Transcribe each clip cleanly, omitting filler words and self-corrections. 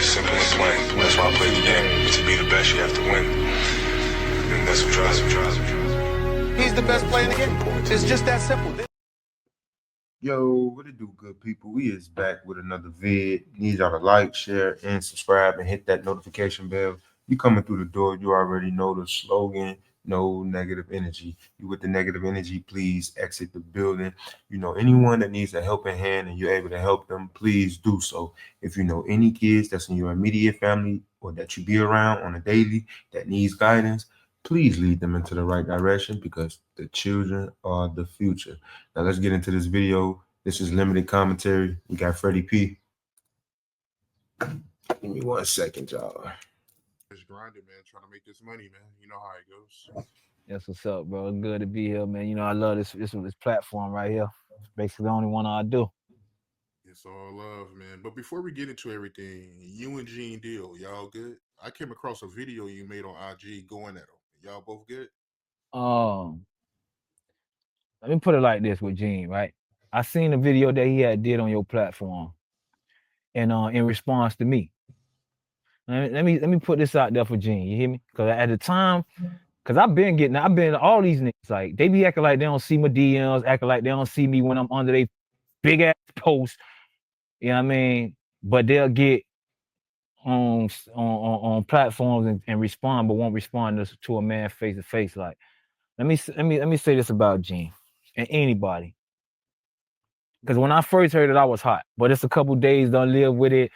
Simple and plain. That's why I play the game. To be the best, you have to win. And that's what drives me. He's the best player in the game. It's just that simple. Yo, what it do, good people? We is back with another vid. Need y'all to like, share, and subscribe, and hit that notification bell. You coming through the door, you already know the slogan, no negative energy. You with the negative energy, please exit the building. You know, anyone that needs a helping hand and you're able to help them, please do so. If you know any kids that's in your immediate family or that you be around on a daily that needs guidance, please lead them into the right direction because the children are the future. Now let's get into this video. This is limited commentary. We got Freddy P. Give me 1 second, y'all. Just grinding, man. Trying to make this money, man. You know how it goes. That's what's up, bro. It's good to be here, man. You know, I love this platform right here. It's basically the only one I do. It's all love, man. But before we get into everything, you and Genedeal, y'all good? I came across a video you made on IG going at him. Y'all both good? Let me put it like this with Gene, right? I seen a video that he had did on your platform, and in response to me. Let me put this out there for Gene. You hear me? Because at the time, because I've been all these niggas, like they be acting like they don't see my DMs, acting like they don't see me when I'm under their big ass post. You know what I mean? But they'll get on platforms and respond, but won't respond to a man face to face. Like, let me say this about Gene and anybody. Because when I first heard it, I was hot. But it's a couple days done live with it.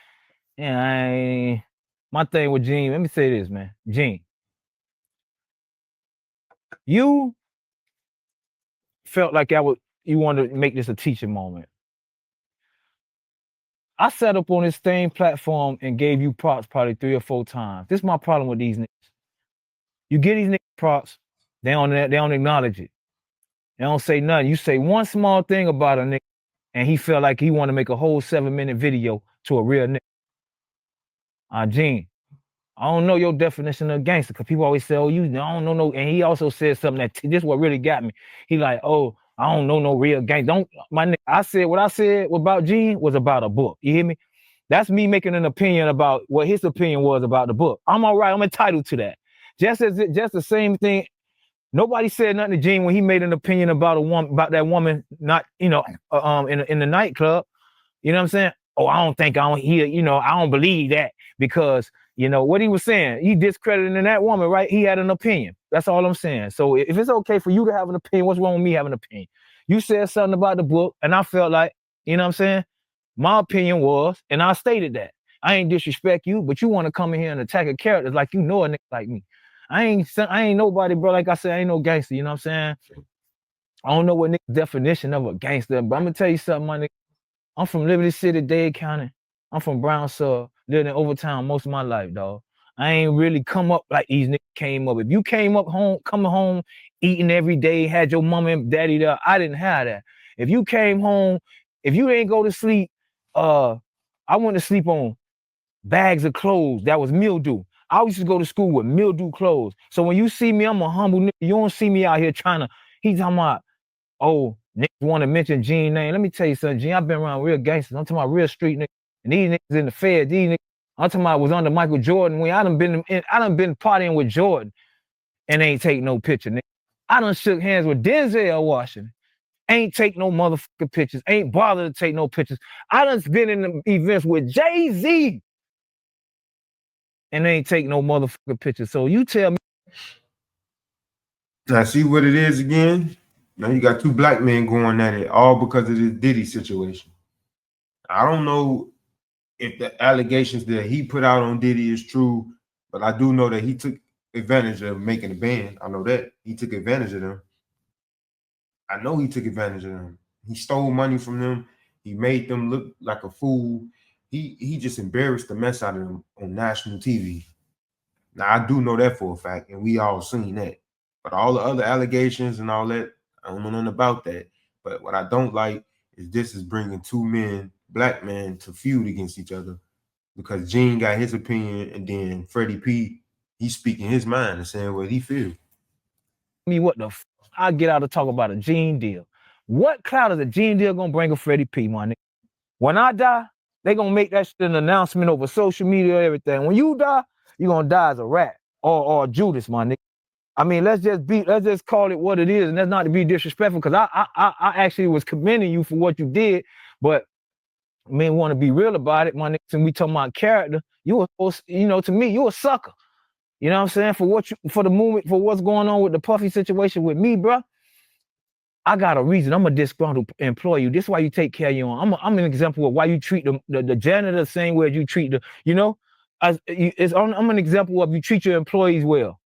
And my thing with Gene, let me say this, man. Gene, you felt like you wanted to make this a teaching moment. I sat up on this same platform and gave you props probably 3 or 4 times. This is my problem with these niggas. You get these niggas props, they don't acknowledge it. They don't say nothing. You say one small thing about a nigga, and he felt like he want to make a whole 7-minute video to a real nigga. Gene, I don't know your definition of gangster, because people always say, oh, you don't know no. And he also said something that this is what really got me. He like, oh, I don't know no real gang. My nigga, I said what I said about Gene was about a book. You hear me? That's me making an opinion about what his opinion was about the book. I'm all right. I'm entitled to that. Just the same thing. Nobody said nothing to Gene when he made an opinion about that woman, not, in the nightclub. You know what I'm saying? Oh, I don't believe that because, what he was saying, he discrediting that woman, right? He had an opinion. That's all I'm saying. So if it's okay for you to have an opinion, what's wrong with me having an opinion? You said something about the book, and I felt like, you know what I'm saying? My opinion was, and I stated that. I ain't disrespect you, but you want to come in here and attack a character like you know a nigga like me. I ain't nobody, bro. Like I said, I ain't no gangster, you know what I'm saying? I don't know what nigga's definition of a gangster, but I'm gonna tell you something, my nigga. I'm from Liberty City, Dade County. I'm from Brownsville, lived in Overtown most of my life, dog. I ain't really come up like these niggas came up. If you came up coming home, eating every day, had your mama and daddy there, I didn't have that. If you came home, if you didn't go to sleep, I went to sleep on bags of clothes that was mildew. I used to go to school with mildew clothes. So when you see me, I'm a humble nigga. You don't see me out here he's talking about, oh, niggas want to mention Gene name. Let me tell you something, Gene, I've been around real gangsters. I'm talking about real street niggas. And these niggas in the Fed, these niggas, I'm talking about was under Michael Jordan. When I done been partying with Jordan and ain't take no picture, nigga. I done shook hands with Denzel Washington. Ain't take no motherfucking pictures. Ain't bothered to take no pictures. I done been in the events with Jay-Z and they ain't take no motherfucking pictures. So you tell me. Now see what it is again? Now you got 2 black men going at it, all because of this Diddy situation. I don't know if the allegations that he put out on Diddy is true, but I do know that he took advantage of making a band. I know that. He took advantage of them. I know he took advantage of them. He stole money from them. He made them look like a fool. He just embarrassed the mess out of them on national TV. Now, I do know that for a fact, and we all seen that. But all the other allegations and all that, I don't know nothing about that. But what I don't like is this is bringing 2 men, black men, to feud against each other because Gene got his opinion, and then Freddie P, he's speaking his mind and saying what he feels. What the I get out to talk about a Genedeal. What clout is a Genedeal gonna bring a Freddie P, my nigga? When I die, They gonna make that shit an announcement over social media, everything. When you die, you're gonna die as a rat or Judas, my nigga. I mean, let's just call it what it is, and that's not to be disrespectful, because I actually was commending you for what you did, but men want to be real about it, my nigga. And we talking about character, you were supposed, to me, you a sucker. You know what I'm saying? For the movement, for what's going on with the Puffy situation with me, bro. I got a reason. I'm a disgruntled employee. This is why you take care of your own. I'm an example of why you treat the janitor the same way as you treat I'm an example of you treat your employees well.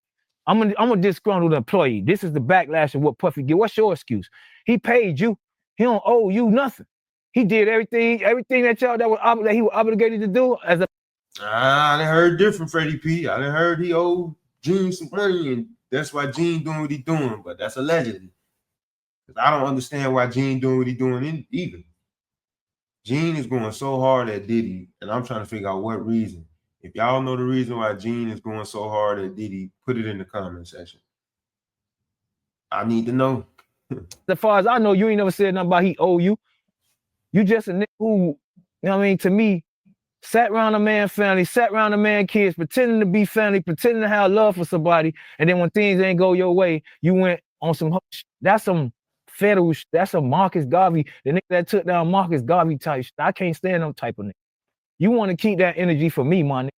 I'm a disgruntled employee. This is the backlash of what Puffy did. What's your excuse? He paid you. He don't owe you nothing. He did everything that he was obligated to do as a. I done heard different, Freddie P. I done heard he owed Gene some money, and that's why Gene doing what he doing. But that's allegedly. I don't understand why Gene doing what he doing either. Gene is going so hard at Diddy, and I'm trying to figure out what reason. If y'all know the reason why Gene is going so hard at Diddy, put it in the comment section. I need to know. As far as I know, you ain't never said nothing about he owe you. You just a nigga who, to me, sat around a man family, sat around a man kids, pretending to be family, pretending to have love for somebody, and then when things ain't go your way, you went on some. That's some federal. That's some Marcus Garvey. The nigga that took down Marcus Garvey type shit. I can't stand no type of nigga. You want to keep that energy for me, my nigga.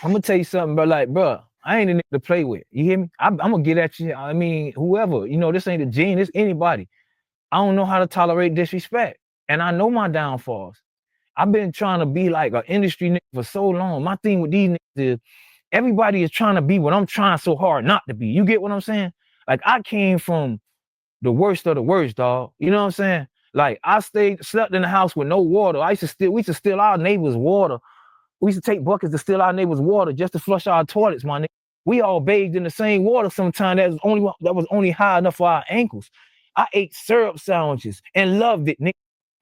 I'm gonna tell you something, bro. I ain't a nigga to play with. You hear me? I'm gonna get at you. I mean, whoever. This ain't a Gene. This anybody. I don't know how to tolerate disrespect, and I know my downfalls. I've been trying to be like an industry nigga for so long. My thing with these niggas is everybody is trying to be what I'm trying so hard not to be. You get what I'm saying? Like, I came from the worst of the worst, dog. You know what I'm saying? Like, I slept in the house with no water. We used to steal our neighbors' water. We used to take buckets to steal our neighbors' water just to flush our toilets, my nigga. We all bathed in the same water sometimes that was only high enough for our ankles. I ate syrup sandwiches and loved it, nigga.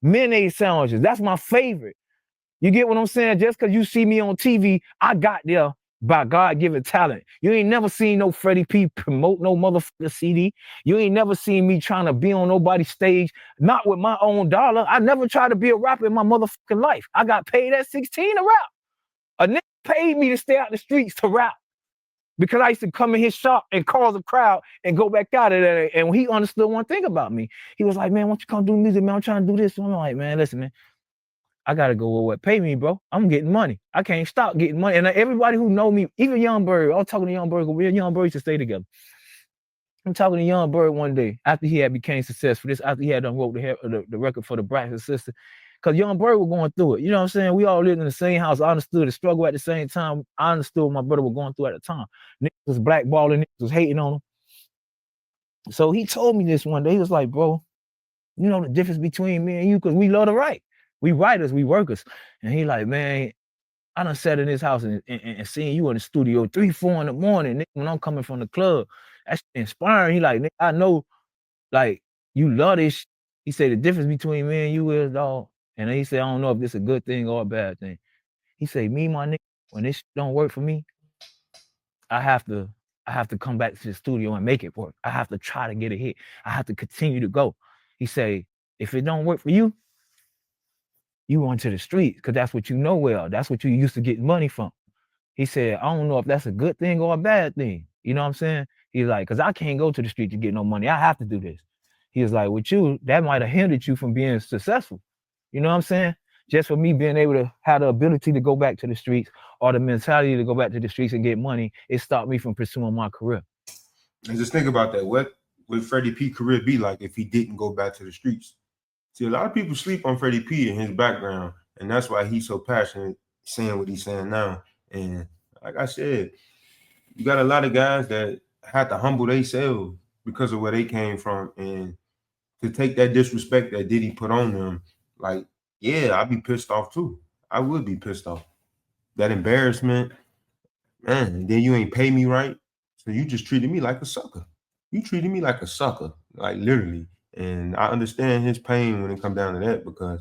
Mayonnaise sandwiches. That's my favorite. You get what I'm saying? Just because you see me on TV, I got there by God-given talent. You ain't never seen no Freddy P promote no motherfucker CD. You ain't never seen me trying to be on nobody's stage, not with my own dollar. I never tried to be a rapper in my motherfucking life. I got paid at 16 to rap. A nigga paid me to stay out the streets to rap because I used to come in his shop and cause a crowd and go back out of there. And he understood one thing about me. He was like, man, why don't you come do music, man? I'm trying to do this. So I'm like, man, listen, man. I gotta go with what pay me, bro. I'm getting money. I can't stop getting money. And everybody who know me, even Young Bird, I was talking to Young Bird. Me and Young Bird used to stay together. I'm talking to Young Bird one day after he had became successful. After he had done wrote the record for the Braxton Sister. Because Young Bird was going through it. You know what I'm saying? We all lived in the same house. I understood the struggle at the same time. I understood what my brother was going through at the time. Niggas was blackballing, niggas was hating on him. So he told me this one day. He was like, bro, you know the difference between me and you, because we love to write. We writers, we workers. And he like, man, I done sat in his house and seen you in the studio 3, 4 in the morning, nigga, when I'm coming from the club. That's inspiring. He like, nigga, I know, like, you love this. He said the difference between me and you is, dog. And he said, I don't know if this is a good thing or a bad thing. He said, me, my nigga, when this don't work for me, I have to come back to the studio and make it work. I have to try to get a hit. I have to continue to go. He said, if it don't work for you, you run to the streets because that's what you know well. That's what you used to get money from. He said, I don't know if that's a good thing or a bad thing. You know what I'm saying? He's like, because I can't go to the street to get no money. I have to do this. He was like, with you, that might have hindered you from being successful. You know what I'm saying? Just for me being able to have the ability to go back to the streets or the mentality to go back to the streets and get money, it stopped me from pursuing my career. And just think about that. What would Freddie P career be like if he didn't go back to the streets? See, a lot of people sleep on Freddie P and his background, and that's why he's so passionate saying what he's saying now. And like I said, you got a lot of guys that had to humble themselves because of where they came from, and to take that disrespect that Diddy put on them, like, yeah, I'd be pissed off too. I would be pissed off. That embarrassment, man, and then you ain't pay me right. So you just treated me like a sucker. You treated me like a sucker, like literally. And I understand his pain when it comes down to that, because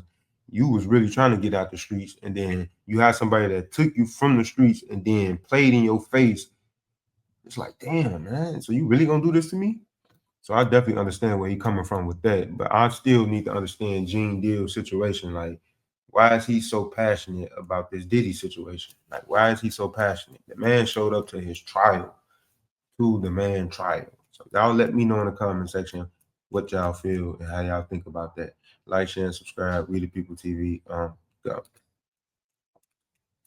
you was really trying to get out the streets, and then you had somebody that took you from the streets and then played in your face. It's like, damn, man. So you really gonna do this to me? So I definitely understand where he's coming from with that. But I still need to understand genedeal situation. Like, Why is he so passionate about this Diddy situation? Like, why is he so passionate? The man showed up to his trial, to the man trial. So y'all let me know in the comment section what y'all feel and how y'all think about that. Like, share, and subscribe. We the People TV. Go.